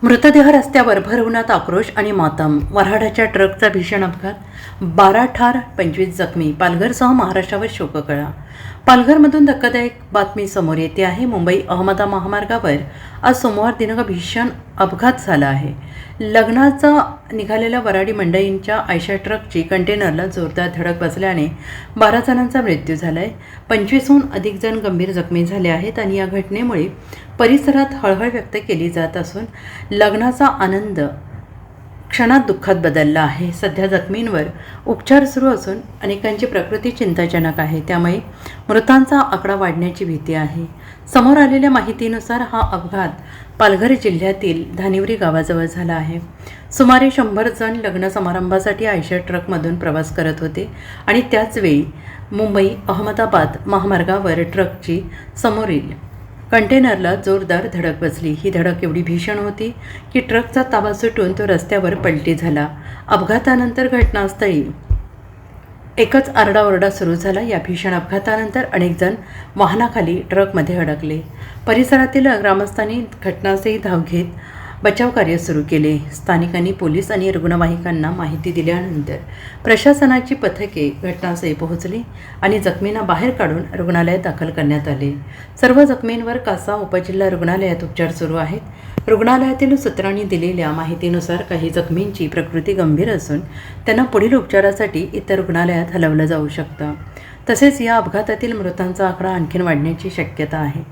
मृतदेह रस्त्यावर भर उन्हात आक्रोश आणि मातम. वऱ्हाडाच्या ट्रकचा भीषण अपघात, 12 ठार 25 जखमी. पालघरसह महाराष्ट्रावर शोककळा. पालघरमधून धक्कादायक बातमी समोर येते आहे. मुंबई अहमदाबाद महामार्गावर आज सोमवार दिनांक भीषण अपघात झाला आहे. लग्नाचा निघालेल्या वऱ्हाडी मंडळींच्या आयशर ट्रकची कंटेनरला जोरदार धडक बसल्याने 12 जणांचा मृत्यू झाला आहे. 25हून अधिक जण गंभीर जखमी झाले आहेत आणि या घटनेमुळे परिसरात हळहळ व्यक्त केली जात असून लग्नाचा आनंद क्षणात दुःखात बदलला आहे. सध्या जखमींवर उपचार सुरू असून अनेकांची प्रकृती चिंताजनक आहे. त्यामुळे मृतांचा आकडा वाढण्याची भीती आहे. समोर आलेल्या माहितीनुसार हा अपघात पालघर जिल्ह्यातील धानिवरी गावाजवळ झाला आहे. सुमारे 100 जण लग्न समारंभासाठी आयशर ट्रकमधून प्रवास करत होते आणि त्याचवेळी मुंबई अहमदाबाद महामार्गावर ट्रकची समोरील कंटेनरला जोरदार धडक बसली. ही धडक एवढी भीषण होती की ट्रकचा ताबा सुटून तो रस्त्यावर पलटी झाला. अपघातानंतर घटनास्थळी एकच आरडाओरडा सुरू झाला. या भीषण अपघातानंतर अनेक जण वाहनाखाली ट्रकमध्ये अडकले. परिसरातील ग्रामस्थांनी घटनास्थळी धाव घेत बचावकार्य सुरू केले. स्थानिकांनी पोलीस आणि रुग्णवाहिकांना माहिती दिल्यानंतर प्रशासनाची पथके घटनास्थळी पोहोचली आणि जखमींना बाहेर काढून रुग्णालयात दाखल करण्यात आले. सर्व जखमींवर कासा उपजिल्हा रुग्णालयात उपचार सुरू आहेत. रुग्णालयातील सूत्रांनी दिलेल्या माहितीनुसार काही जखमींची प्रकृती गंभीर असून त्यांना पुढील उपचारासाठी इतर रुग्णालयात हलवलं जाऊ शकतं. तसेच या अपघातातील मृतांचा आकडा आणखी वाढण्याची शक्यता आहे.